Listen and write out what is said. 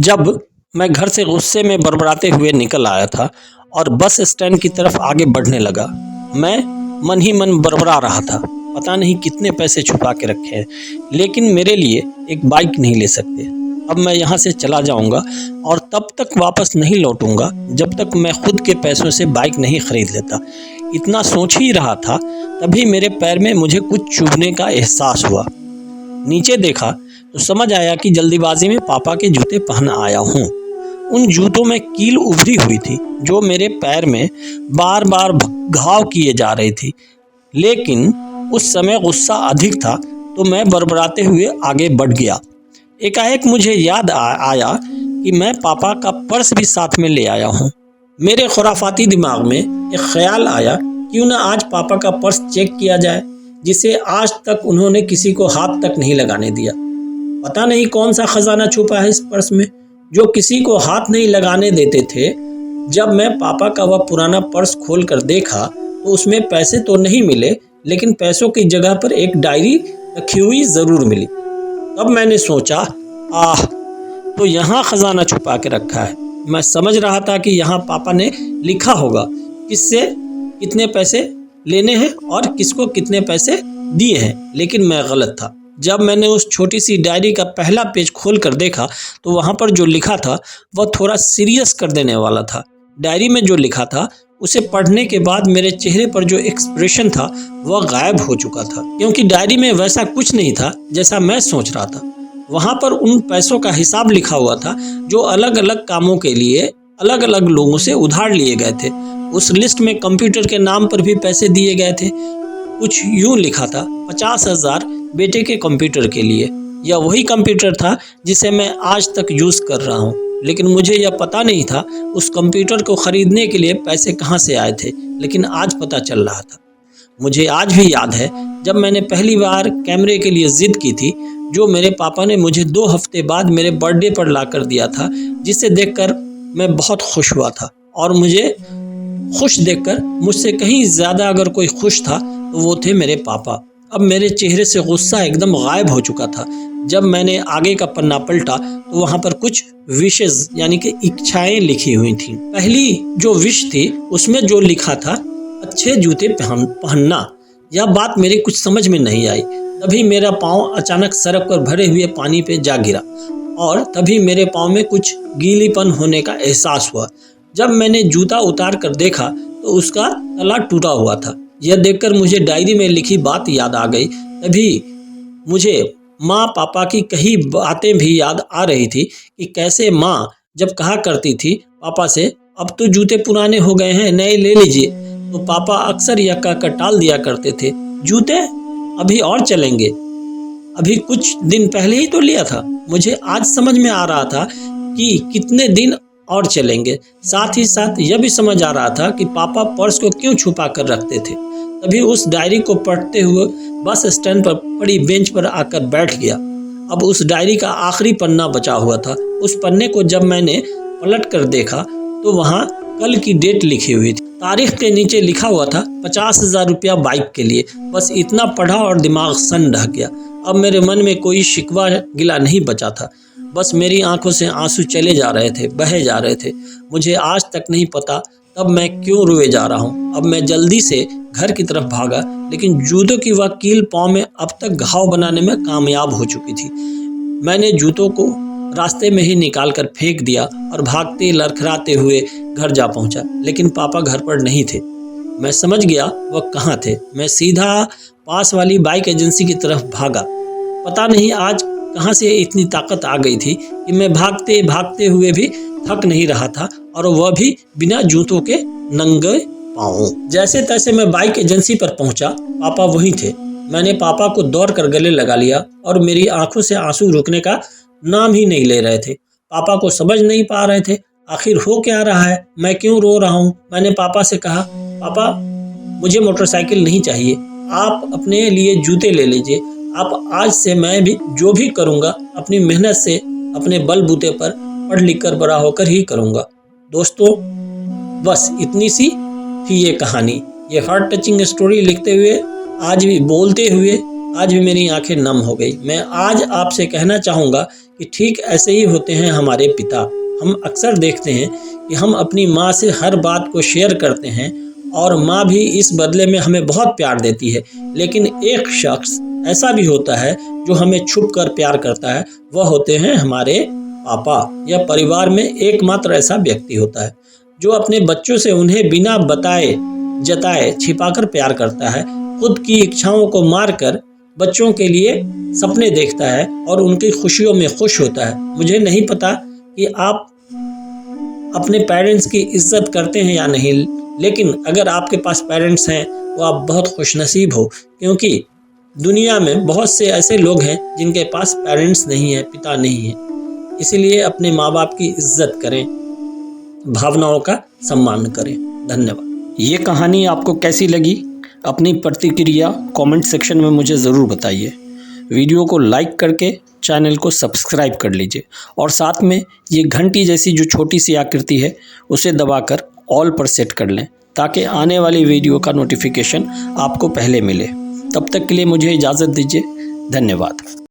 जब मैं घर से गुस्से में बड़बड़ाते हुए निकल आया था और बस स्टैंड की तरफ आगे बढ़ने लगा, मैं मन ही मन बड़बड़ा रहा था। पता नहीं कितने पैसे छुपा के रखे हैं, लेकिन मेरे लिए एक बाइक नहीं ले सकते। अब मैं यहाँ से चला जाऊँगा और तब तक वापस नहीं लौटूँगा जब तक मैं खुद के पैसों से बाइक नहीं खरीद लेता। इतना सोच ही रहा था, तभी मेरे पैर में मुझे कुछ चुभने का एहसास हुआ। नीचे देखा तो समझ आया कि जल्दीबाजी में पापा के जूते पहन आया हूँ। उन जूतों में कील उभरी हुई थी जो मेरे पैर में बार बार घाव किए जा रही थी, लेकिन उस समय गुस्सा अधिक था तो मैं बड़बड़ाते हुए आगे बढ़ गया। एकाएक मुझे याद आया कि मैं पापा का पर्स भी साथ में ले आया हूँ। मेरे खुराफाती दिमाग में एक ख्याल आया, क्यों ना आज पापा का पर्स चेक किया जाए, जिसे आज तक उन्होंने किसी को हाथ तक नहीं लगाने दिया। पता नहीं कौन सा खजाना छुपा है इस पर्स में, जो किसी को हाथ नहीं लगाने देते थे। जब मैं पापा का वह पुराना पर्स खोल कर देखा तो उसमें पैसे तो नहीं मिले, लेकिन पैसों की जगह पर एक डायरी रखी हुई ज़रूर मिली। तब मैंने सोचा, तो यहाँ खजाना छुपा के रखा है। मैं समझ रहा था कि यहाँ पापा ने लिखा होगा किससे कितने पैसे लेने हैं और किसको कितने पैसे दिए हैं, लेकिन मैं गलत था। जब मैंने उस छोटी सी डायरी का पहला पेज खोल कर देखा तो वहाँ पर जो लिखा था वह थोड़ा सीरियस कर देने वाला था। डायरी में जो लिखा था उसे पढ़ने के बाद मेरे चेहरे पर जो एक्सप्रेशन था वह गायब हो चुका था, क्योंकि डायरी में वैसा कुछ नहीं था जैसा मैं सोच रहा था। वहाँ पर उन पैसों का हिसाब लिखा हुआ था जो अलग अलग कामों के लिए अलग अलग लोगों से उधार लिए गए थे। उस लिस्ट में कंप्यूटर के नाम पर भी पैसे दिए गए थे। कुछ यूँ लिखा था, 50,000 बेटे के कंप्यूटर के लिए। यह वही कंप्यूटर था जिसे मैं आज तक यूज़ कर रहा हूँ, लेकिन मुझे यह पता नहीं था उस कंप्यूटर को ख़रीदने के लिए पैसे कहाँ से आए थे, लेकिन आज पता चल रहा था। मुझे आज भी याद है जब मैंने पहली बार कैमरे के लिए ज़िद की थी, जो मेरे पापा ने मुझे 2 हफ्ते बाद मेरे बर्थडे पर ला कर दिया था, जिसे देखकर मैं बहुत खुश हुआ था। और मुझे खुश देखकर मुझसे कहीं ज़्यादा अगर कोई खुश था तो वो थे मेरे पापा। अब मेरे चेहरे से गुस्सा एकदम गायब हो चुका था। जब मैंने आगे का पन्ना पलटा तो वहाँ पर कुछ विशेस यानी कि इच्छाएं लिखी हुई थीं। पहली जो विश थी उसमें जो लिखा था, अच्छे जूते पहनना। यह बात मेरी कुछ समझ में नहीं आई। तभी मेरा पाँव अचानक सड़क पर भरे हुए पानी पे जा गिरा और तभी मेरे पाँव में कुछ गीलीपन होने का एहसास हुआ। जब मैंने जूता उतार कर देखा तो उसका तला टूटा हुआ था। यह देखकर मुझे डायरी में लिखी बात याद आ गई। तभी मुझे माँ पापा की कई बातें भी याद आ रही थी कि कैसे माँ जब कहा करती थी पापा से, अब तो जूते पुराने हो गए हैं, नए ले लीजिए, तो पापा अक्सर यह कहकर टाल दिया करते थे, जूते अभी और चलेंगे, अभी कुछ दिन पहले ही तो लिया था। मुझे आज समझ में आ रहा था कि कितने दिन और चलेंगे। साथ ही साथ यह भी समझ आ रहा था कि पापा पर्स को क्यों छुपा कर रखते थे। तभी उस डायरी को पढ़ते हुए बस स्टैंड पर पड़ी बेंच पर आकर बैठ गया। अब उस डायरी का आखिरी पन्ना बचा हुआ था। उस पन्ने को जब मैंने पलट कर देखा तो वहाँ कल की डेट लिखी हुई थी। तारीख के नीचे लिखा हुआ था 50,000 रुपया बाइक के लिए। बस इतना पढ़ा और दिमाग सन ढह गया। अब मेरे मन में कोई शिकवा गिला नहीं बचा था। बस मेरी आंखों से आंसू चले जा रहे थे, बहे जा रहे थे। मुझे आज तक नहीं पता तब मैं क्यों रोए जा रहा हूँ। अब मैं जल्दी से घर की तरफ भागा, लेकिन जूतों की वह कील पाँव में अब तक घाव बनाने में कामयाब हो चुकी थी। मैंने जूतों को रास्ते में ही निकाल कर फेंक दिया और भागते लड़खड़ाते हुए घर जा पहुँचा, लेकिन पापा घर पर नहीं थे। मैं समझ गया वह कहाँ थे। मैं सीधा पास वाली बाइक एजेंसी की तरफ भागा। पता नहीं आज कहाँ से इतनी ताकत आ गई थी कि मैं भागते भागते हुए भी थक नहीं रहा था, और वह भी बिना जूतों के नंगे पाँव। जैसे तैसे मैं बाइक एजेंसी पर पहुंचा। पापा वहीं थे। मैंने पापा को दौड़ कर गले लगा लिया और मेरी आंखों से आंसू रुकने का नाम ही नहीं ले रहे थे। पापा को समझ नहीं पा रहे थे आखिर हो क्या रहा है, मैं क्यों रो रहा हूँ। मैंने पापा से कहा, पापा मुझे मोटरसाइकिल नहीं चाहिए, आप अपने लिए जूते ले लीजिए। आप आज से मैं भी जो भी करूँगा अपनी मेहनत से अपने बलबूते पर पढ़ लिख कर बड़ा होकर ही करूँगा। दोस्तों, बस इतनी सी थी ये कहानी। ये हार्ट टचिंग स्टोरी लिखते हुए आज भी बोलते हुए आज भी मेरी आंखें नम हो गई। मैं आज आपसे कहना चाहूँगा कि ठीक ऐसे ही होते हैं हमारे पिता। हम अक्सर देखते हैं कि हम अपनी माँ से हर बात को शेयर करते हैं और माँ भी इस बदले में हमें बहुत प्यार देती है। लेकिन एक शख्स ऐसा भी होता है जो हमें छुप कर प्यार करता है, वह होते हैं हमारे पापा। या परिवार में एकमात्र ऐसा व्यक्ति होता है जो अपने बच्चों से उन्हें बिना बताए जताए छिपाकर प्यार करता है, खुद की इच्छाओं को मारकर बच्चों के लिए सपने देखता है और उनकी खुशियों में खुश होता है। मुझे नहीं पता कि आप अपने पेरेंट्स की इज्जत करते हैं या नहीं, लेकिन अगर आपके पास पेरेंट्स हैं तो आप बहुत खुशनसीब हो, क्योंकि दुनिया में बहुत से ऐसे लोग हैं जिनके पास पेरेंट्स नहीं है, पिता नहीं है। इसीलिए अपने माँ बाप की इज्जत करें, भावनाओं का सम्मान करें। धन्यवाद। ये कहानी आपको कैसी लगी? अपनी प्रतिक्रिया कमेंट सेक्शन में मुझे ज़रूर बताइए। वीडियो को लाइक करके चैनल को सब्सक्राइब कर लीजिए और साथ में ये घंटी जैसी जो छोटी सी आकृति है उसे दबाकर ऑल पर सेट कर लें, ताकि आने वाली वीडियो का नोटिफिकेशन आपको पहले मिले। तब तक के लिए मुझे इजाज़त दीजिए। धन्यवाद।